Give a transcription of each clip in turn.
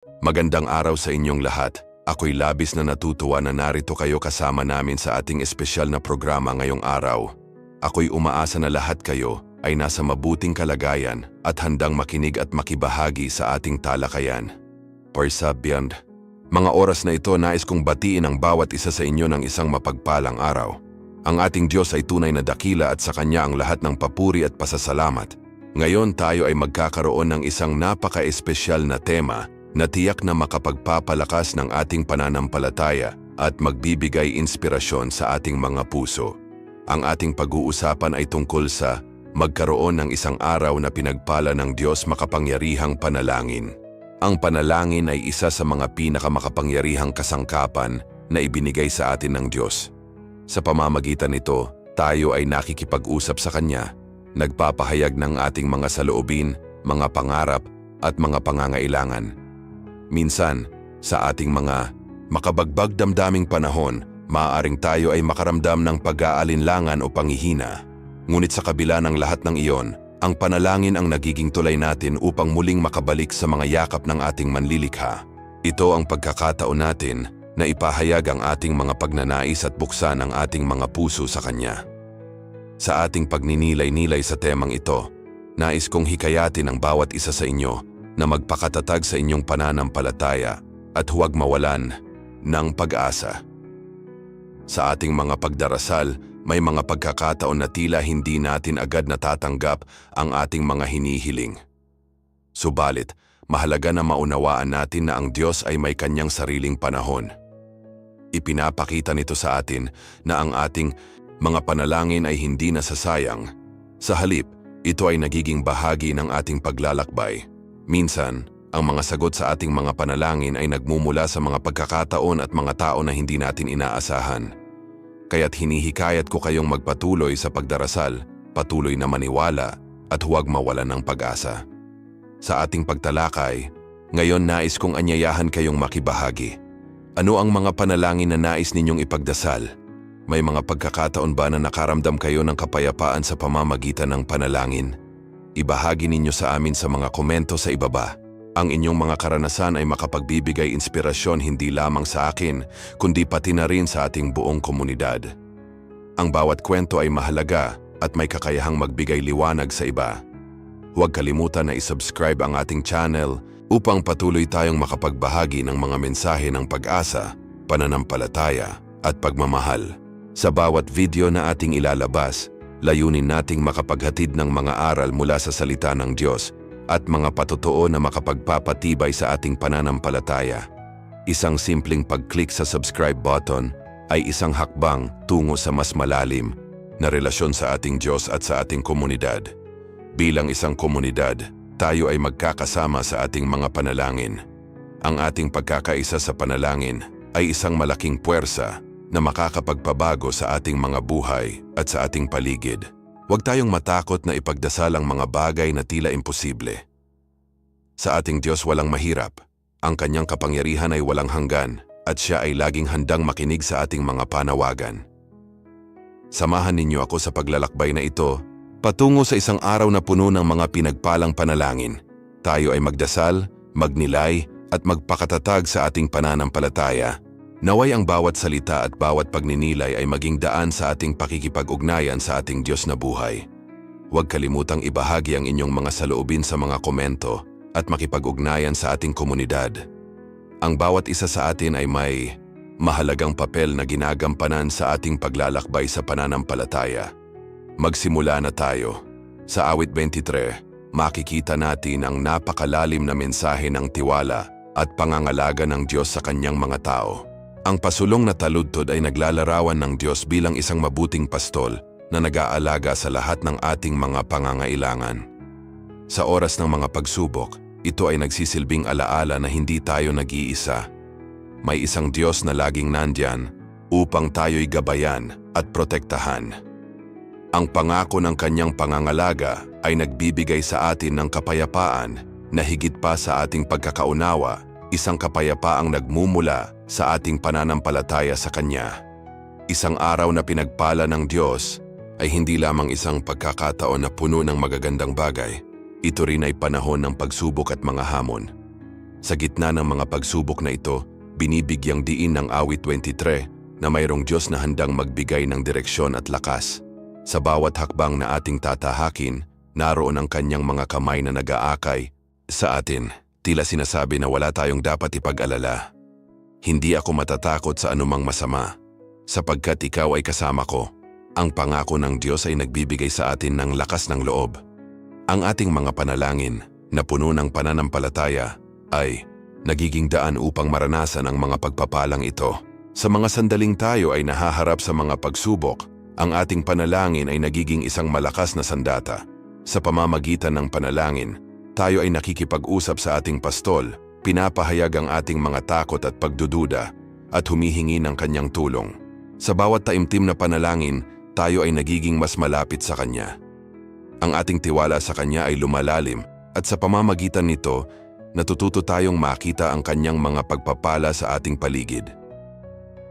Magandang araw sa inyong lahat. Ako'y labis na natutuwa na narito kayo kasama namin sa ating espesyal na programa ngayong araw. Ako'y umaasa na lahat kayo ay nasa mabuting kalagayan at handang makinig at makibahagi sa ating talakayan. Persabiand. Mga oras na ito nais kong batiin ang bawat isa sa inyo ng isang mapagpalang araw. Ang ating Diyos ay tunay na dakila at sa Kanya ang lahat ng papuri at pasasalamat. Ngayon tayo ay magkakaroon ng isang napaka-espesyal na tema na tiyak na makapagpapalakas ng ating pananampalataya at magbibigay inspirasyon sa ating mga puso. Ang ating pag-uusapan ay tungkol sa magkaroon ng isang araw na pinagpala ng Diyos makapangyarihang panalangin. Ang panalangin ay isa sa mga pinakamakapangyarihang kasangkapan na ibinigay sa atin ng Diyos. Sa pamamagitan nito, tayo ay nakikipag-usap sa Kanya, nagpapahayag ng ating mga saloobin, mga pangarap at mga pangangailangan. Minsan, sa ating mga makabagbag damdaming panahon, maaaring tayo ay makaramdam ng pag-aalinlangan o panghihina. Ngunit sa kabila ng lahat ng iyon, ang panalangin ang nagiging tulay natin upang muling makabalik sa mga yakap ng ating manlilikha. Ito ang pagkakataon natin na ipahayag ang ating mga pagnanais at buksan ang ating mga puso sa Kanya. Sa ating pagninilay-nilay sa temang ito, nais kong hikayatin ang bawat isa sa inyo na magpakatatag sa inyong pananampalataya at huwag mawalan ng pag-asa. Sa ating mga pagdarasal, may mga pagkakataon na tila hindi natin agad natatanggap ang ating mga hinihiling. Subalit, mahalaga na maunawaan natin na ang Diyos ay may Kanyang sariling panahon. Ipinapakita nito sa atin na ang ating mga panalangin ay hindi nasasayang. Sa halip, ito ay nagiging bahagi ng ating paglalakbay. Minsan, ang mga sagot sa ating mga panalangin ay nagmumula sa mga pagkakataon at mga tao na hindi natin inaasahan. Kaya't hinihikayat ko kayong magpatuloy sa pagdarasal, patuloy na maniwala at huwag mawalan ng pag-asa. Sa ating pagtalakay, ngayon nais kong anyayahan kayong makibahagi. Ano ang mga panalangin na nais ninyong ipagdasal? May mga pagkakataon ba na nakaramdam kayo ng kapayapaan sa pamamagitan ng panalangin? Ibahagi ninyo sa amin sa mga komento sa ibaba. Ang inyong mga karanasan ay makapagbibigay inspirasyon hindi lamang sa akin, kundi pati na rin sa ating buong komunidad. Ang bawat kwento ay mahalaga at may kakayahang magbigay liwanag sa iba. Huwag kalimutan na isubscribe ang ating channel upang patuloy tayong makapagbahagi ng mga mensahe ng pag-asa, pananampalataya at pagmamahal. Sa bawat video na ating ilalabas, layunin nating makapaghatid ng mga aral mula sa salita ng Diyos at mga patotoo na makapagpapatibay sa ating pananampalataya. Isang simpleng pag-click sa subscribe button ay isang hakbang tungo sa mas malalim na relasyon sa ating Diyos at sa ating komunidad. Bilang isang komunidad, tayo ay magkakasama sa ating mga panalangin. Ang ating pagkakaisa sa panalangin ay isang malaking puwersa na makakapagpabago sa ating mga buhay at sa ating paligid. Huwag tayong matakot na ipagdasal ang mga bagay na tila imposible. Sa ating Diyos walang mahirap. Ang Kanyang kapangyarihan ay walang hanggan at Siya ay laging handang makinig sa ating mga panawagan. Samahan ninyo ako sa paglalakbay na ito patungo sa isang araw na puno ng mga pinagpalang panalangin. Tayo ay magdasal, magnilay at magpakatatag sa ating pananampalataya. Naway ang bawat salita at bawat pagninilay ay maging daan sa ating pakikipag-ugnayan sa ating Diyos na buhay. Huwag kalimutang ibahagi ang inyong mga saloobin sa mga komento at makipag-ugnayan sa ating komunidad. Ang bawat isa sa atin ay may mahalagang papel na ginagampanan sa ating paglalakbay sa pananampalataya. Magsimula na tayo. Sa awit 23, makikita natin ang napakalalim na mensahe ng tiwala at pangangalaga ng Diyos sa Kanyang mga tao. Ang pasulong na taludtod ay naglalarawan ng Diyos bilang isang mabuting pastol na nag-aalaga sa lahat ng ating mga pangangailangan. Sa oras ng mga pagsubok, ito ay nagsisilbing alaala na hindi tayo nag-iisa. May isang Diyos na laging nandyan upang tayo'y gabayan at protektahan. Ang pangako ng Kanyang pangangalaga ay nagbibigay sa atin ng kapayapaan na higit pa sa ating pagkakaunawa, isang kapayapaang nagmumula sa ating pananampalataya sa Kanya. Isang araw na pinagpala ng Diyos ay hindi lamang isang pagkakataon na puno ng magagandang bagay. Ito rin ay panahon ng pagsubok at mga hamon. Sa gitna ng mga pagsubok na ito, binibigyang diin ng awit 23 na mayroong Diyos na handang magbigay ng direksyon at lakas. Sa bawat hakbang na ating tatahakin, naroon ang kanyang mga kamay na nag-aakay sa atin. Tila sinasabi na wala tayong dapat ipag-alala. Hindi ako matatakot sa anumang masama, sapagkat ikaw ay kasama ko. Ang pangako ng Diyos ay nagbibigay sa atin ng lakas ng loob. Ang ating mga panalangin na puno ng pananampalataya ay nagiging daan upang maranasan ang mga pagpapalang ito. Sa mga sandaling tayo ay nahaharap sa mga pagsubok, ang ating panalangin ay nagiging isang malakas na sandata. Sa pamamagitan ng panalangin, tayo ay nakikipag-usap sa ating pastol, pinapahayag ang ating mga takot at pagdududa, at humihingi ng kanyang tulong. Sa bawat taimtim na panalangin, tayo ay nagiging mas malapit sa kanya. Ang ating tiwala sa kanya ay lumalalim, at sa pamamagitan nito, natututo tayong makita ang kanyang mga pagpapala sa ating paligid.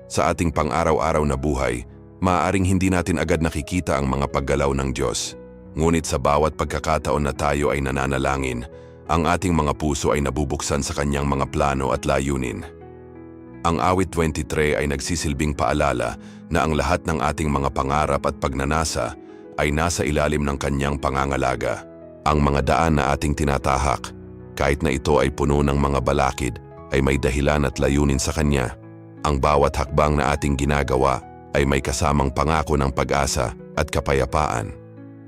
Sa ating pang-araw-araw na buhay, maaaring hindi natin agad nakikita ang mga paggalaw ng Diyos. Ngunit sa bawat pagkakataon na tayo ay nananalangin, ang ating mga puso ay nabubuksan sa kanyang mga plano at layunin. Ang awit 23 ay nagsisilbing paalala na ang lahat ng ating mga pangarap at pagnanasa ay nasa ilalim ng kanyang pangangalaga. Ang mga daan na ating tinatahak, kahit na ito ay puno ng mga balakid, ay may dahilan at layunin sa kanya. Ang bawat hakbang na ating ginagawa ay may kasamang pangako ng pag-asa at kapayapaan.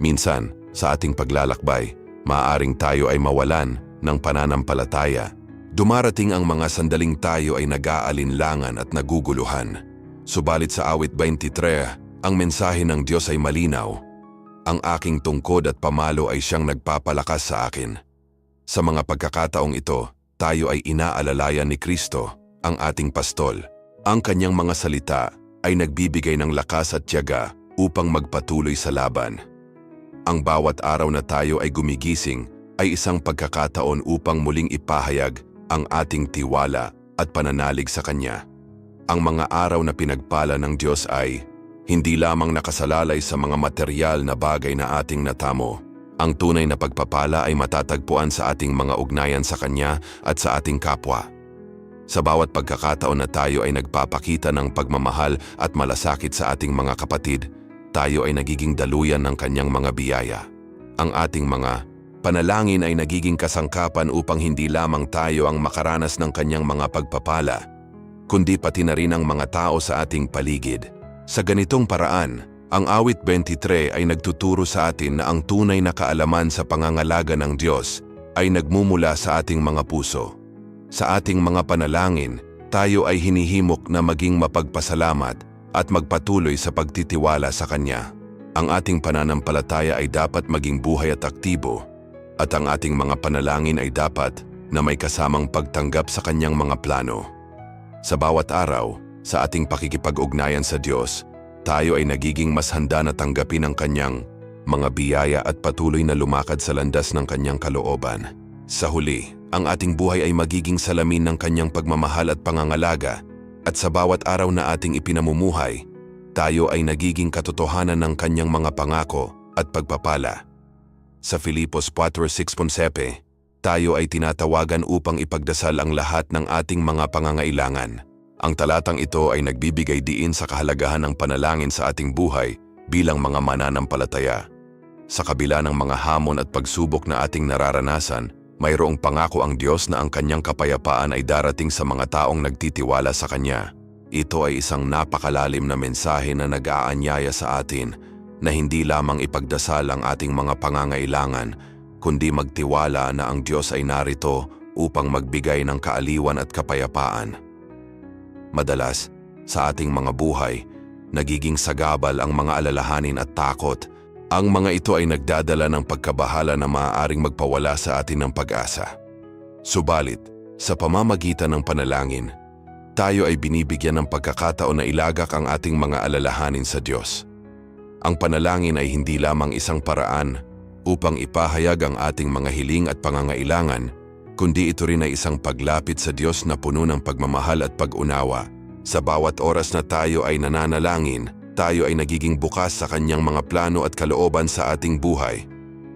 Minsan, sa ating paglalakbay, maaaring tayo ay mawalan ng pananampalataya. Dumarating ang mga sandaling tayo ay nag-aalinlangan at naguguluhan. Subalit sa awit 23, ang mensahe ng Diyos ay malinaw. Ang aking tungkod at pamalo ay siyang nagpapalakas sa akin. Sa mga pagkakataong ito, tayo ay inaalalayan ni Kristo, ang ating pastol. Ang kanyang mga salita ay nagbibigay ng lakas at tiyaga upang magpatuloy sa laban. Ang bawat araw na tayo ay gumigising ay isang pagkakataon upang muling ipahayag ang ating tiwala at pananalig sa Kanya. Ang mga araw na pinagpala ng Diyos ay hindi lamang nakasalalay sa mga material na bagay na ating natamo. Ang tunay na pagpapala ay matatagpuan sa ating mga ugnayan sa Kanya at sa ating kapwa. Sa bawat pagkakataon na tayo ay nagpapakita ng pagmamahal at malasakit sa ating mga kapatid, tayo ay nagiging daluyan ng kanyang mga biyaya. Ang ating mga panalangin ay nagiging kasangkapan upang hindi lamang tayo ang makaranas ng kanyang mga pagpapala, kundi pati na rin ang mga tao sa ating paligid. Sa ganitong paraan, ang awit 23 ay nagtuturo sa atin na ang tunay na kaalaman sa pangangalaga ng Diyos ay nagmumula sa ating mga puso. Sa ating mga panalangin, tayo ay hinihimok na maging mapagpasalamat at magpatuloy sa pagtitiwala sa Kanya. Ang ating pananampalataya ay dapat maging buhay at aktibo, at ang ating mga panalangin ay dapat na may kasamang pagtanggap sa Kanyang mga plano. Sa bawat araw, sa ating pakikipag-ugnayan sa Diyos, tayo ay nagiging mas handa na tanggapin ang Kanyang mga biyaya at patuloy na lumakad sa landas ng Kanyang kalooban. Sa huli, ang ating buhay ay magiging salamin ng Kanyang pagmamahal at pangangalaga, at sa bawat araw na ating ipinamumuhay, tayo ay nagiging katotohanan ng kanyang mga pangako at pagpapala. Sa Filipos 4:6, tayo ay tinatawagan upang ipagdasal ang lahat ng ating mga pangangailangan. Ang talatang ito ay nagbibigay diin sa kahalagahan ng panalangin sa ating buhay bilang mga mananampalataya. Sa kabila ng mga hamon at pagsubok na ating nararanasan, mayroong pangako ang Diyos na ang kanyang kapayapaan ay darating sa mga taong nagtitiwala sa Kanya. Ito ay isang napakalalim na mensahe na nag-aanyaya sa atin na hindi lamang ipagdasal ang ating mga pangangailangan, kundi magtiwala na ang Diyos ay narito upang magbigay ng kaaliwan at kapayapaan. Madalas, sa ating mga buhay, nagiging sagabal ang mga alalahanin at takot. Ang mga ito ay nagdadala ng pagkabahala na maaaring magpawala sa atin ng pag-asa. Subalit, sa pamamagitan ng panalangin, tayo ay binibigyan ng pagkakataon na ilagak ang ating mga alalahanin sa Diyos. Ang panalangin ay hindi lamang isang paraan upang ipahayag ang ating mga hiling at pangangailangan, kundi ito rin ay isang paglapit sa Diyos na puno ng pagmamahal at pag-unawa. Sa bawat oras na tayo ay nananalangin, tayo ay nagiging bukas sa kanyang mga plano at kalooban sa ating buhay.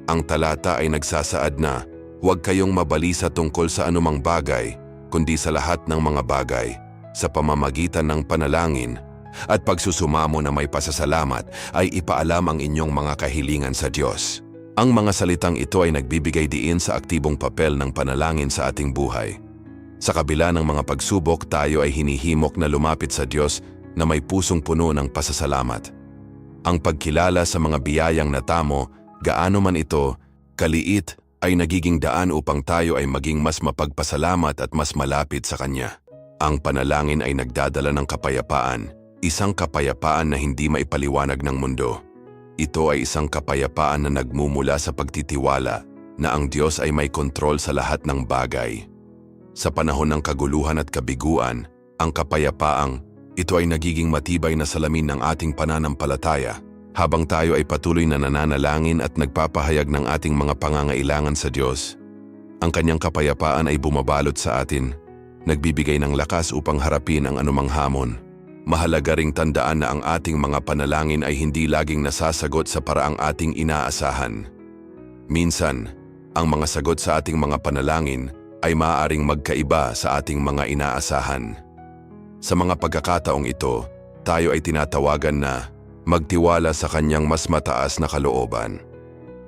Ang talata ay nagsasaad na Huwag kayong mabalisa tungkol sa anumang bagay, kundi sa lahat ng mga bagay, sa pamamagitan ng panalangin at pagsusumamo na may pasasalamat ay ipaalam ang inyong mga kahilingan sa Diyos. Ang mga salitang ito ay nagbibigay diin sa aktibong papel ng panalangin sa ating buhay. Sa kabila ng mga pagsubok, tayo ay hinihimok na lumapit sa Diyos na may pusong puno ng pasasalamat. Ang pagkilala sa mga biyayang natamo, gaano man ito, kaliit, ay nagiging daan upang tayo ay maging mas mapagpasalamat at mas malapit sa Kanya. Ang panalangin ay nagdadala ng kapayapaan, isang kapayapaan na hindi maipaliwanag ng mundo. Ito ay isang kapayapaan na nagmumula sa pagtitiwala na ang Diyos ay may kontrol sa lahat ng bagay. Sa panahon ng kaguluhan at kabiguan, ang kapayapaang ito ay nagiging matibay na salamin ng ating pananampalataya habang tayo ay patuloy na nananalangin at nagpapahayag ng ating mga pangangailangan sa Diyos. Ang Kanyang kapayapaan ay bumabalot sa atin, nagbibigay ng lakas upang harapin ang anumang hamon. Mahalaga ring tandaan na ang ating mga panalangin ay hindi laging nasasagot sa paraang ating inaasahan. Minsan, ang mga sagot sa ating mga panalangin ay maaaring magkaiba sa ating mga inaasahan. Sa mga pagkakataong ito, tayo ay tinatawagan na magtiwala sa Kanyang mas mataas na kalooban.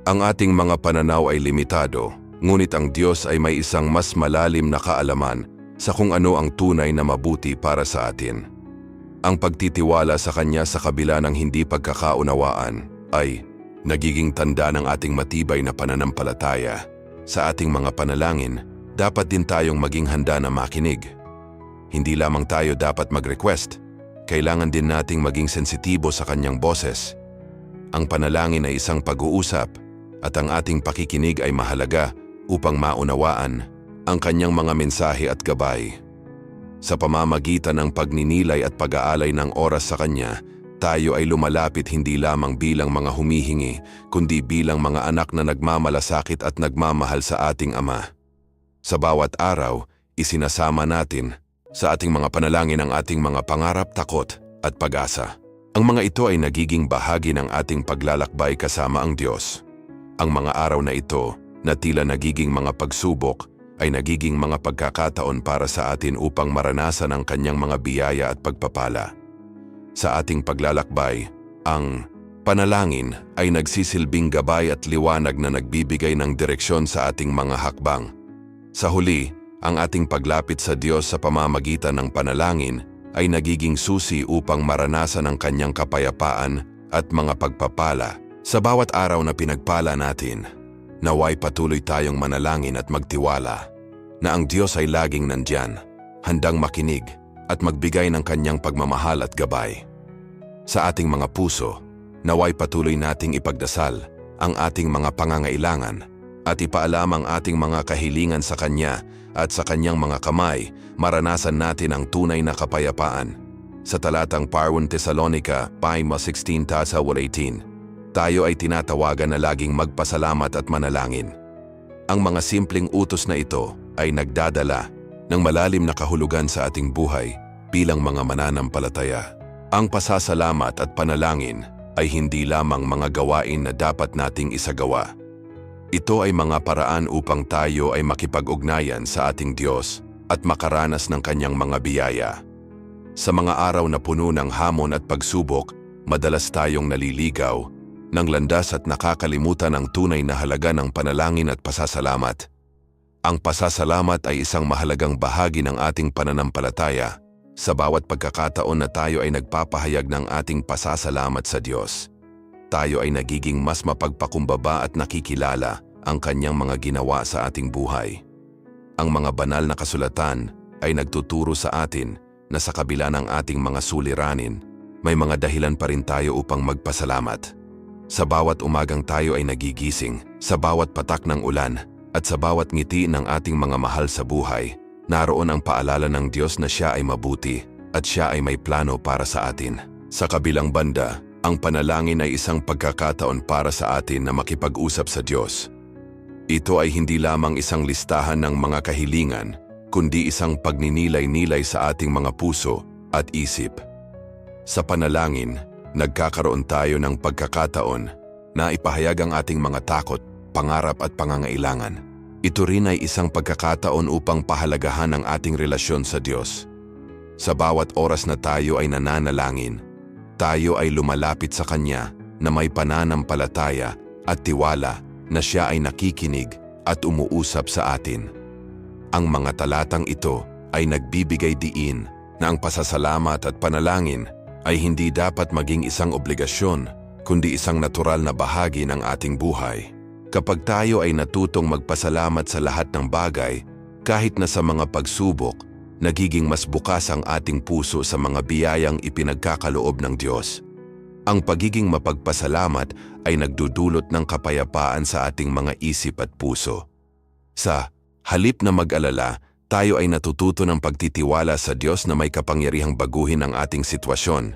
Ang ating mga pananaw ay limitado, ngunit ang Diyos ay may isang mas malalim na kaalaman sa kung ano ang tunay na mabuti para sa atin. Ang pagtitiwala sa Kanya sa kabila ng hindi pagkakaunawaan ay nagiging tanda ng ating matibay na pananampalataya. Sa ating mga panalangin, dapat din tayong maging handa na makinig. Hindi lamang tayo dapat mag-request, kailangan din nating maging sensitibo sa Kanyang boses. Ang panalangin ay isang pag-uusap at ang ating pakikinig ay mahalaga upang maunawaan ang Kanyang mga mensahe at gabay. Sa pamamagitan ng pagninilay at pag-aalay ng oras sa Kanya, tayo ay lumalapit hindi lamang bilang mga humihingi, kundi bilang mga anak na nagmamalasakit at nagmamahal sa ating Ama. Sa bawat araw, isinasama natin sa ating mga panalangin ang ating mga pangarap, takot at pag-asa. Ang mga ito ay nagiging bahagi ng ating paglalakbay kasama ang Diyos. Ang mga araw na ito, na tila nagiging mga pagsubok, ay nagiging mga pagkakataon para sa atin upang maranasan ang Kanyang mga biyaya at pagpapala. Sa ating paglalakbay, ang panalangin ay nagsisilbing gabay at liwanag na nagbibigay ng direksyon sa ating mga hakbang. Sa huli, ang ating paglapit sa Diyos sa pamamagitan ng panalangin ay nagiging susi upang maranasan ang Kanyang kapayapaan at mga pagpapala sa bawat araw na pinagpala natin. Naway patuloy tayong manalangin at magtiwala na ang Diyos ay laging nandyan, handang makinig at magbigay ng Kanyang pagmamahal at gabay. Sa ating mga puso, naway patuloy nating ipagdasal ang ating mga pangangailangan at ipaalam ang ating mga kahilingan sa Kanya at sa Kanyang mga kamay, maranasan natin ang tunay na kapayapaan. Sa talatang 1 Tesalonica 5:16-18, tayo ay tinatawagan na laging magpasalamat at manalangin. Ang mga simpleng utos na ito ay nagdadala ng malalim na kahulugan sa ating buhay bilang mga mananampalataya. Ang pasasalamat at panalangin ay hindi lamang mga gawain na dapat nating isagawa. Ito ay mga paraan upang tayo ay makipag-ugnayan sa ating Diyos at makaranas ng Kanyang mga biyaya. Sa mga araw na puno ng hamon at pagsubok, madalas tayong naliligaw ng landas at nakakalimutan ang tunay na halaga ng panalangin at pasasalamat. Ang pasasalamat ay isang mahalagang bahagi ng ating pananampalataya. Sa bawat pagkakataon na tayo ay nagpapahayag ng ating pasasalamat sa Diyos, tayo ay nagiging mas mapagpakumbaba at nakikilala ang Kanyang mga ginawa sa ating buhay. Ang mga banal na kasulatan ay nagtuturo sa atin na sa kabila ng ating mga suliranin, may mga dahilan pa rin tayo upang magpasalamat. Sa bawat umagang tayo ay nagigising, sa bawat patak ng ulan, at sa bawat ngiti ng ating mga mahal sa buhay, naroon ang paalala ng Diyos na Siya ay mabuti at Siya ay may plano para sa atin. Sa kabilang banda, ang panalangin ay isang pagkakataon para sa atin na makipag-usap sa Diyos. Ito ay hindi lamang isang listahan ng mga kahilingan, kundi isang pagninilay-nilay sa ating mga puso at isip. Sa panalangin, nagkakaroon tayo ng pagkakataon na ipahayag ang ating mga takot, pangarap at pangangailangan. ito rin ay isang pagkakataon upang pahalagahan ang ating relasyon sa Diyos. Sa bawat oras na tayo ay nananalangin, tayo ay lumalapit sa Kanya na may pananampalataya at tiwala na Siya ay nakikinig at umuusap sa atin. Ang mga talatang ito ay nagbibigay diin na ang pasasalamat at panalangin ay hindi dapat maging isang obligasyon, kundi isang natural na bahagi ng ating buhay. Kapag tayo ay natutong magpasalamat sa lahat ng bagay, kahit na sa mga pagsubok, nagiging mas bukas ang ating puso sa mga biyayang ipinagkakaloob ng Diyos. Ang pagiging mapagpasalamat ay nagdudulot ng kapayapaan sa ating mga isip at puso. Sa halip na mag-alala, tayo ay natututo ng pagtitiwala sa Diyos na may kapangyarihang baguhin ang ating sitwasyon.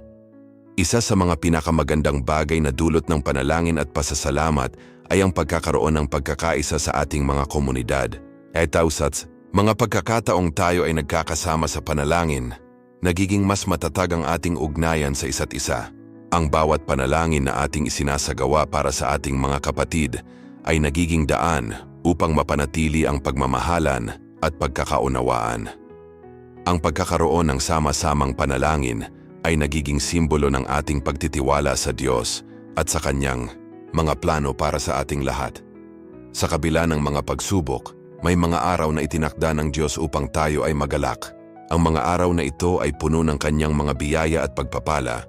Isa sa mga pinakamagandang bagay na dulot ng panalangin at pasasalamat ay ang pagkakaroon ng pagkakaisa sa ating mga komunidad. Sa mga pagkakataong tayo ay nagkakasama sa panalangin, nagiging mas matatag ang ating ugnayan sa isa't isa. Ang bawat panalangin na ating isinasagawa para sa ating mga kapatid ay nagiging daan upang mapanatili ang pagmamahalan at pagkakaunawaan. Ang pagkakaroon ng sama-samang panalangin ay nagiging simbolo ng ating pagtitiwala sa Diyos at sa Kanyang mga plano para sa ating lahat. Sa kabila ng mga pagsubok, may mga araw na itinakda ng Diyos upang tayo ay magalak. Ang mga araw na ito ay puno ng Kanyang mga biyaya at pagpapala,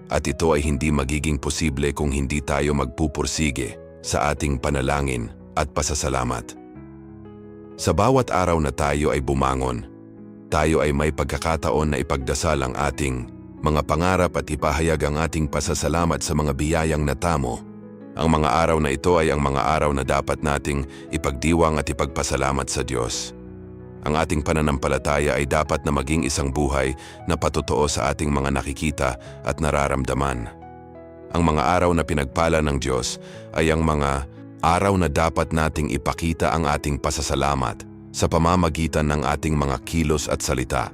at ito ay hindi magiging posible kung hindi tayo magpupursige sa ating panalangin at pasasalamat. Sa bawat araw na tayo ay bumangon, tayo ay may pagkakataon na ipagdasal ang ating mga pangarap at ipahayag ang ating pasasalamat sa mga biyayang natamo. Ang mga araw na ito ay ang mga araw na dapat nating ipagdiwang at ipagpasalamat sa Diyos. Ang ating pananampalataya ay dapat na maging isang buhay na patotoo sa ating mga nakikita at nararamdaman. Ang mga araw na pinagpala ng Diyos ay ang mga araw na dapat nating ipakita ang ating pasasalamat sa pamamagitan ng ating mga kilos at salita.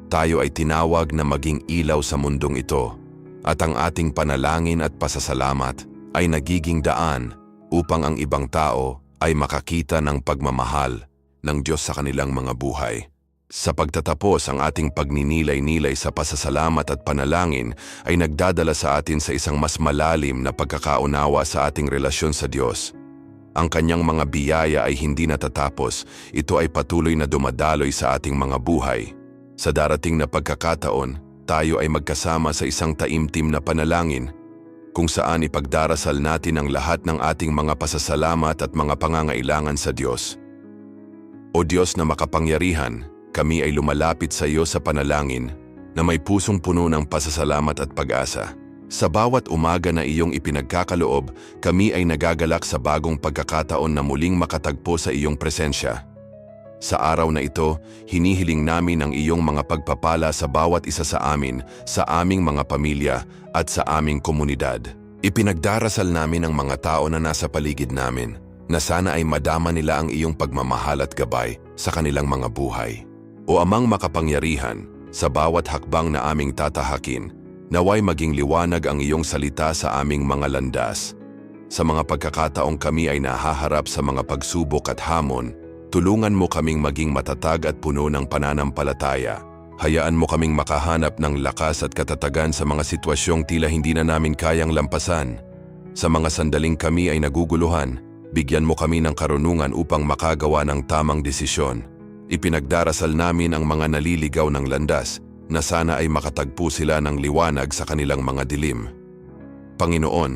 Tayo ay tinawag na maging ilaw sa mundong ito, at ang ating panalangin at pasasalamat ay nagiging daan upang ang ibang tao ay makakita ng pagmamahal ng Diyos sa kanilang mga buhay. Sa pagtatapos, ang ating pagninilay-nilay sa pasasalamat at panalangin ay nagdadala sa atin sa isang mas malalim na pagkakaunawa sa ating relasyon sa Diyos. Ang Kanyang mga biyaya ay hindi natatapos, ito ay patuloy na dumadaloy sa ating mga buhay. Sa darating na pagkakataon, tayo ay magkasama sa isang taimtim na panalangin, kung saan ipagdarasal natin ang lahat ng ating mga pasasalamat at mga pangangailangan sa Diyos. O Diyos na makapangyarihan, kami ay lumalapit sa iyo sa panalangin na may pusong puno ng pasasalamat at pag-asa. Sa bawat umaga na iyong ipinagkakaloob, kami ay nagagalak sa bagong pagkakataon na muling makatagpo sa iyong presensya. Sa araw na ito, hinihiling namin ang iyong mga pagpapala sa bawat isa sa amin, sa aming mga pamilya at sa aming komunidad. Ipinagdarasal namin ang mga tao na nasa paligid namin, na sana ay madama nila ang iyong pagmamahal at gabay sa kanilang mga buhay. O Amang makapangyarihan, sa bawat hakbang na aming tatahakin, naway maging liwanag ang iyong salita sa aming mga landas. Sa mga pagkakataong kami ay nahaharap sa mga pagsubok at hamon, tulungan mo kaming maging matatag at puno ng pananampalataya. Hayaan mo kaming makahanap ng lakas at katatagan sa mga sitwasyong tila hindi na namin kayang lampasan. Sa mga sandaling kami ay naguguluhan, bigyan mo kami ng karunungan upang makagawa ng tamang desisyon. Ipinagdarasal namin ang mga naliligaw ng landas na sana ay makatagpo sila ng liwanag sa kanilang mga dilim. Panginoon,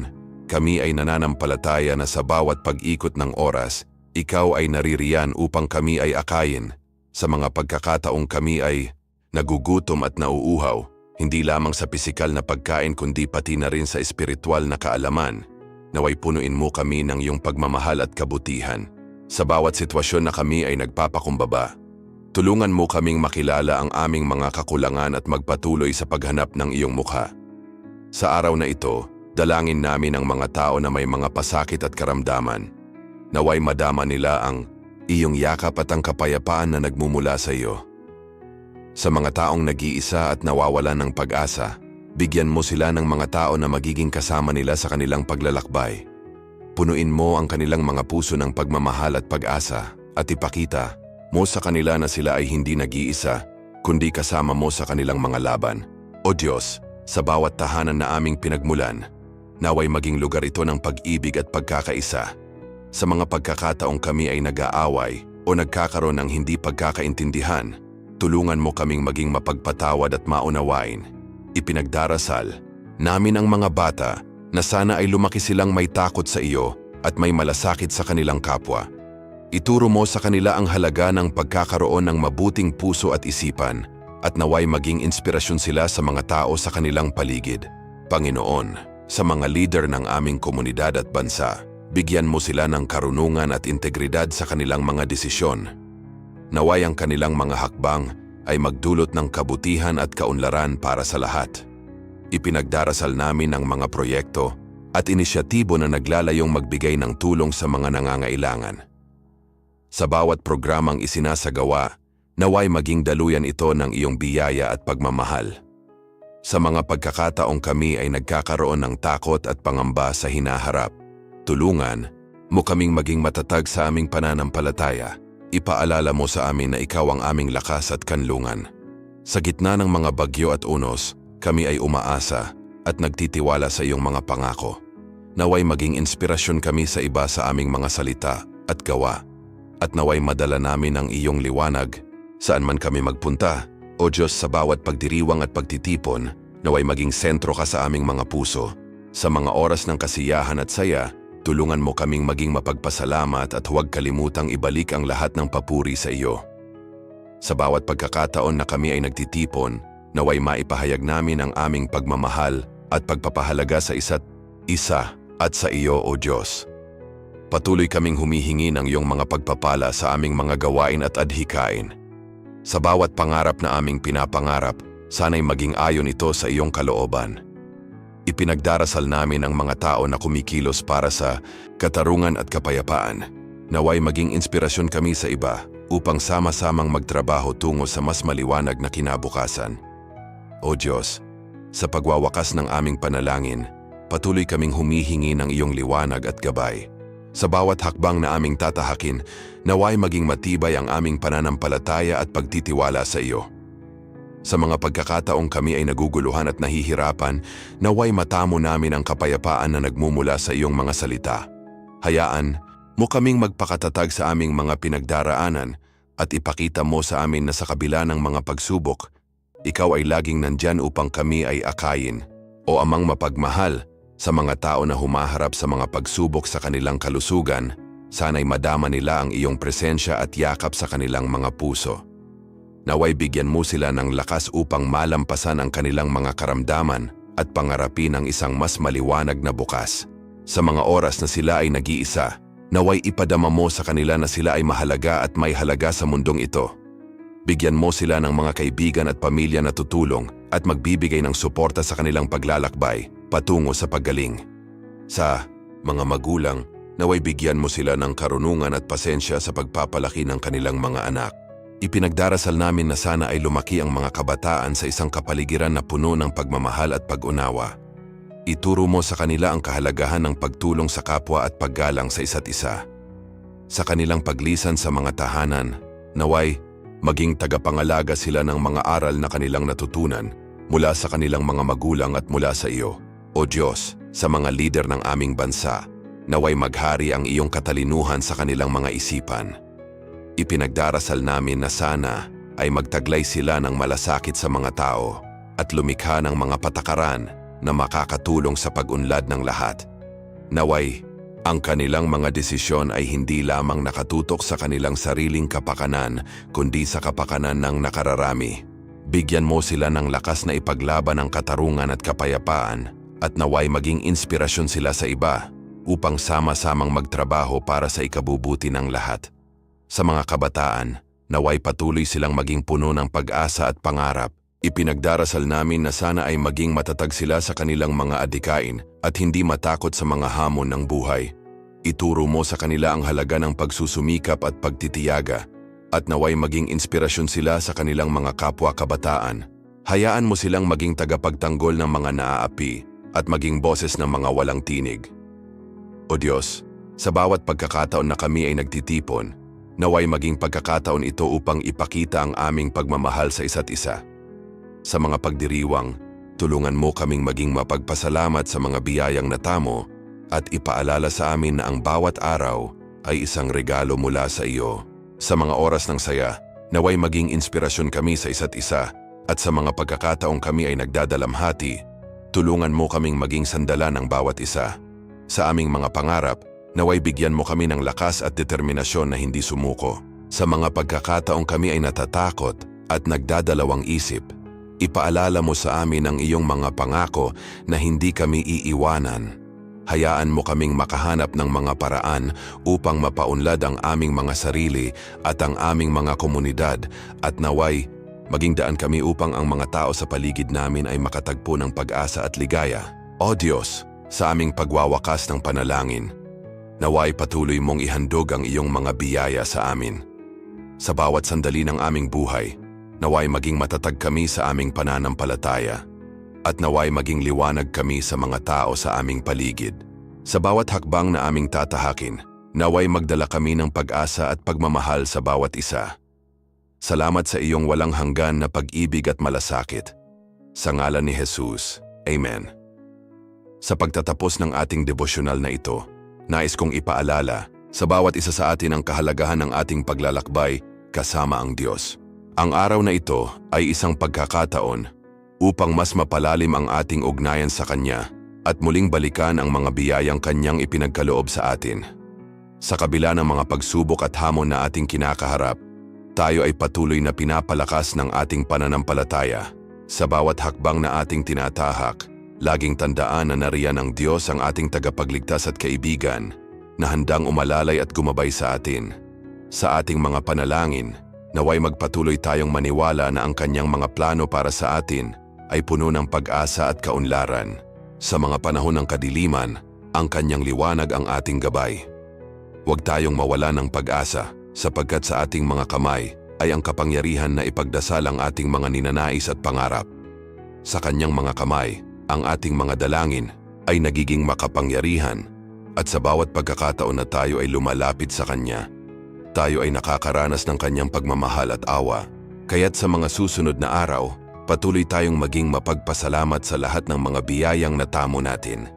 kami ay nananampalataya na sa bawat pag-ikot ng oras, Ikaw ay naririyan upang kami ay akayin. Sa mga pagkakataong kami ay nagugutom at nauuhaw, hindi lamang sa pisikal na pagkain kundi pati na rin sa espiritual na kaalaman. Naway punuin mo kami ng iyong pagmamahal at kabutihan. Sa bawat sitwasyon na kami ay nagpapakumbaba, tulungan mo kaming makilala ang aming mga kakulangan at magpatuloy sa paghanap ng iyong mukha. Sa araw na ito, dalangin namin ang mga tao na may mga pasakit at karamdaman. Naway madama nila ang iyong yakap at ang kapayapaan na nagmumula sa iyo. Sa mga taong nag-iisa at nawawalan ng pag-asa, bigyan mo sila ng mga tao na magiging kasama nila sa kanilang paglalakbay. Punuin mo ang kanilang mga puso ng pagmamahal at pag-asa at ipakita mo sa kanila na sila ay hindi nag-iisa, kundi kasama mo sa kanilang mga laban. O Diyos, sa bawat tahanan na aming pinagmulan, naway maging lugar ito ng pag-ibig at pagkakaisa. Sa mga pagkakataong kami ay nag-aaway o nagkakaroon ng hindi pagkakaintindihan, tulungan mo kaming maging mapagpatawad at maunawain. Ipinagdarasal namin ang mga bata na sana ay lumaki silang may takot sa iyo at may malasakit sa kanilang kapwa. Ituro mo sa kanila ang halaga ng pagkakaroon ng mabuting puso at isipan at naway maging inspirasyon sila sa mga tao sa kanilang paligid. Panginoon, sa mga leader ng aming komunidad at bansa, bigyan mo sila ng karunungan at integridad sa kanilang mga desisyon. Naway ang kanilang mga hakbang ay magdulot ng kabutihan at kaunlaran para sa lahat. Ipinagdarasal namin ang mga proyekto at inisyatibo na naglalayong magbigay ng tulong sa mga nangangailangan. Sa bawat programang isinasagawa, naway maging daluyan ito ng iyong biyaya at pagmamahal. Sa mga pagkakataong kami ay nagkakaroon ng takot at pangamba sa hinaharap, tulungan mo kaming maging matatag sa aming pananampalataya. Ipaalala mo sa amin na ikaw ang aming lakas at kanlungan. Sa gitna ng mga bagyo at unos, kami ay umaasa at nagtitiwala sa iyong mga pangako. Naway maging inspirasyon kami sa iba sa aming mga salita at gawa. At naway madala namin ang iyong liwanag saan man kami magpunta. O Diyos, sa bawat pagdiriwang at pagtitipon, naway maging sentro ka sa aming mga puso. Sa mga oras ng kasiyahan at saya, tulungan mo kaming maging mapagpasalamat at huwag kalimutang ibalik ang lahat ng papuri sa iyo. Sa bawat pagkakataon na kami ay nagtitipon, naway maipahayag namin ang aming pagmamahal at pagpapahalaga sa isa't isa at sa iyo, O Diyos. Patuloy kaming humihingi ng iyong mga pagpapala sa aming mga gawain at adhikain. Sa bawat pangarap na aming pinapangarap, sana'y maging ayon ito sa iyong kalooban. Ipinagdarasal namin ang mga tao na kumikilos para sa katarungan at kapayapaan. Naway maging inspirasyon kami sa iba upang sama-samang magtrabaho tungo sa mas maliwanag na kinabukasan. O Diyos, sa pagwawakas ng aming panalangin, patuloy kaming humihingi ng iyong liwanag at gabay. Sa bawat hakbang na aming tatahakin, naway maging matibay ang aming pananampalataya at pagtitiwala sa iyo. Sa mga pagkakataong kami ay naguguluhan at nahihirapan, naway matamo namin ang kapayapaan na nagmumula sa iyong mga salita. Hayaan mo kaming magpakatatag sa aming mga pinagdaraanan at ipakita mo sa amin na sa kabila ng mga pagsubok, ikaw ay laging nandyan upang kami ay akayin. O Amang mapagmahal, sa mga tao na humaharap sa mga pagsubok sa kanilang kalusugan, sana'y madama nila ang iyong presensya at yakap sa kanilang mga puso. Naway bigyan mo sila ng lakas upang malampasan ang kanilang mga karamdaman at pangarapin ang isang mas maliwanag na bukas. Sa mga oras na sila ay nag-iisa, naway ipadama mo sa kanila na sila ay mahalaga at may halaga sa mundong ito. Bigyan mo sila ng mga kaibigan at pamilya na tutulong at magbibigay ng suporta sa kanilang paglalakbay patungo sa paggaling. Sa mga magulang, naway bigyan mo sila ng karunungan at pasensya sa pagpapalaki ng kanilang mga anak. Ipinagdarasal namin na sana ay lumaki ang mga kabataan sa isang kapaligiran na puno ng pagmamahal at pag-unawa. Ituro mo sa kanila ang kahalagahan ng pagtulong sa kapwa at paggalang sa isa't isa. Sa kanilang paglisan sa mga tahanan, naway maging tagapangalaga sila ng mga aral na kanilang natutunan mula sa kanilang mga magulang at mula sa iyo. O Diyos, sa mga lider ng aming bansa, naway maghari ang iyong katalinuhan sa kanilang mga isipan. Ipinagdarasal namin na sana ay magtaglay sila ng malasakit sa mga tao at lumikha ng mga patakaran na makakatulong sa pag-unlad ng lahat. Naway, ang kanilang mga desisyon ay hindi lamang nakatutok sa kanilang sariling kapakanan, kundi sa kapakanan ng nakararami. Bigyan mo sila ng lakas na ipaglaban ang katarungan at kapayapaan, at naway maging inspirasyon sila sa iba upang sama-samang magtrabaho para sa ikabubuti ng lahat. Sa mga kabataan, naway patuloy silang maging puno ng pag-asa at pangarap. Ipinagdarasal namin na sana ay maging matatag sila sa kanilang mga adhikain at hindi matakot sa mga hamon ng buhay. Ituro mo sa kanila ang halaga ng pagsusumikap at pagtitiyaga, at naway maging inspirasyon sila sa kanilang mga kapwa-kabataan. Hayaan mo silang maging tagapagtanggol ng mga naaapi at maging boses ng mga walang tinig. O Diyos, sa bawat pagkakataon na kami ay nagtitipon, naway maging pagkakataon ito upang ipakita ang aming pagmamahal sa isa't isa. Sa mga pagdiriwang, tulungan mo kaming maging mapagpasalamat sa mga biyayang natamo at ipaalala sa amin na ang bawat araw ay isang regalo mula sa iyo. Sa mga oras ng saya, naway maging inspirasyon kami sa isa't isa at sa mga pagkakataong kami ay nagdadalamhati, tulungan mo kaming maging sandalan ng bawat isa. Sa aming mga pangarap, naway bigyan mo kami ng lakas at determinasyon na hindi sumuko. Sa mga pagkakataong kami ay natatakot at nagdadalawang isip, ipaalala mo sa amin ang iyong mga pangako na hindi kami iiwanan. Hayaan mo kaming makahanap ng mga paraan upang mapaunlad ang aming mga sarili at ang aming mga komunidad at naway maging daan kami upang ang mga tao sa paligid namin ay makatagpo ng pag-asa at ligaya. O Diyos, sa aming pagwawakas ng panalangin, naway patuloy mong ihandog ang iyong mga biyaya sa amin. Sa bawat sandali ng aming buhay, naway maging matatag kami sa aming pananampalataya at naway maging liwanag kami sa mga tao sa aming paligid. Sa bawat hakbang na aming tatahakin, naway magdala kami ng pag-asa at pagmamahal sa bawat isa. Salamat sa iyong walang hanggan na pag-ibig at malasakit. Sa ngalan ni Jesus, Amen. Sa pagtatapos ng ating devosyonal na ito, nais kong ipaalala sa bawat isa sa atin ang kahalagahan ng ating paglalakbay kasama ang Diyos. Ang araw na ito ay isang pagkakataon upang mas mapalalim ang ating ugnayan sa Kanya at muling balikan ang mga biyayang Kanyang ipinagkaloob sa atin. Sa kabila ng mga pagsubok at hamon na ating kinakaharap, tayo ay patuloy na pinapalakas ng ating pananampalataya. Sa bawat hakbang na ating tinatahak, laging tandaan na nariyan ang Diyos ang ating tagapagligtas at kaibigan na handang umalalay at gumabay sa atin. Sa ating mga panalangin, naway magpatuloy tayong maniwala na ang Kanyang mga plano para sa atin ay puno ng pag-asa at kaunlaran. Sa mga panahon ng kadiliman, ang Kanyang liwanag ang ating gabay. Huwag tayong mawala ng pag-asa sapagkat sa ating mga kamay ay ang kapangyarihan na ipagdasal ang ating mga ninanais at pangarap. Sa Kanyang mga kamay, ang ating mga dalangin ay nagiging makapangyarihan at sa bawat pagkakataon na tayo ay lumalapit sa Kanya, tayo ay nakakaranas ng Kanyang pagmamahal at awa. Kaya't sa mga susunod na araw, patuloy tayong maging mapagpasalamat sa lahat ng mga biyayang natamo natin.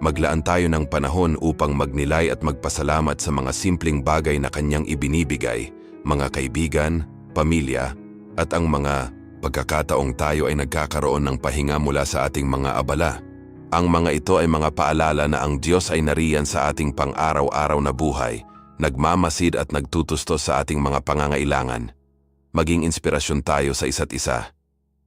Maglaan tayo ng panahon upang magnilay at magpasalamat sa mga simpleng bagay na Kanyang ibinibigay, mga kaibigan, pamilya, at ang mga pagkakataong tayo ay nagkakaroon ng pahinga mula sa ating mga abala. Ang mga ito ay mga paalala na ang Diyos ay nariyan sa ating pang-araw-araw na buhay, nagmamasid at nagtutustos sa ating mga pangangailangan. Maging inspirasyon tayo sa isa't isa.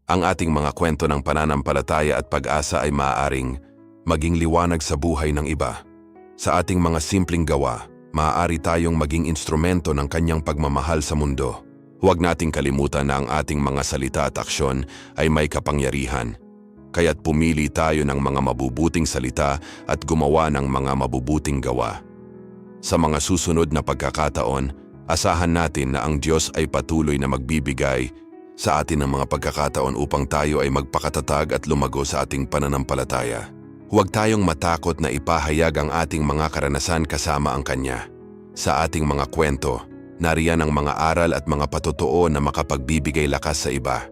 Ang ating mga kwento ng pananampalataya at pag-asa ay maaaring maging liwanag sa buhay ng iba. Sa ating mga simpleng gawa, maaari tayong maging instrumento ng Kanyang pagmamahal sa mundo. Huwag nating kalimutan na ang ating mga salita at aksyon ay may kapangyarihan. Kaya't pumili tayo ng mga mabubuting salita at gumawa ng mga mabubuting gawa. Sa mga susunod na pagkakataon, asahan natin na ang Diyos ay patuloy na magbibigay sa atin ng mga pagkakataon upang tayo ay magpakatatag at lumago sa ating pananampalataya. Huwag tayong matakot na ipahayag ang ating mga karanasan kasama ang Kanya. Sa ating mga kwento, nariyan ang mga aral at mga patotoo na makapagbibigay lakas sa iba.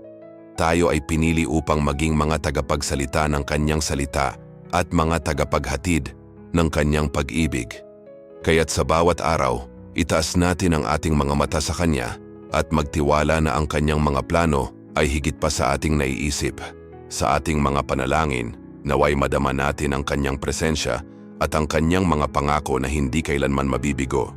Tayo ay pinili upang maging mga tagapagsalita ng Kanyang salita at mga tagapaghatid ng Kanyang pag-ibig. Kaya't sa bawat araw, itaas natin ang ating mga mata sa Kanya at magtiwala na ang Kanyang mga plano ay higit pa sa ating naiisip. Sa ating mga panalangin, naway madama natin ang Kanyang presensya at ang Kanyang mga pangako na hindi kailanman mabibigo.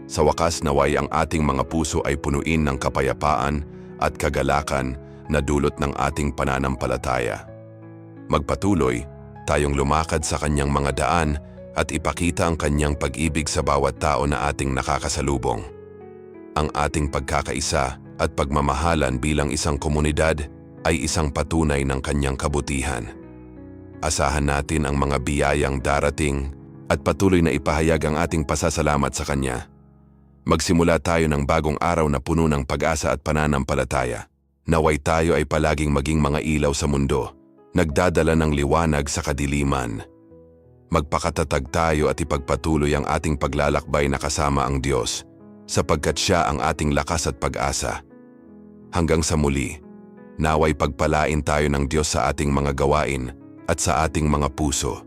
Sa wakas, naway ang ating mga puso ay punuin ng kapayapaan at kagalakan na dulot ng ating pananampalataya. Magpatuloy tayong lumakad sa Kanyang mga daan at ipakita ang Kanyang pag-ibig sa bawat tao na ating nakakasalubong. Ang ating pagkakaisa at pagmamahalan bilang isang komunidad ay isang patunay ng Kanyang kabutihan. Asahan natin ang mga biyayang darating at patuloy na ipahayag ang ating pasasalamat sa Kanya. Magsimula tayo ng bagong araw na puno ng pag-asa at pananampalataya. Naway tayo ay palaging maging mga ilaw sa mundo, nagdadala ng liwanag sa kadiliman. Magpakatatag tayo at ipagpatuloy ang ating paglalakbay na kasama ang Diyos, sapagkat Siya ang ating lakas at pag-asa. Hanggang sa muli, naway pagpalain tayo ng Diyos sa ating mga gawain at sa ating mga puso.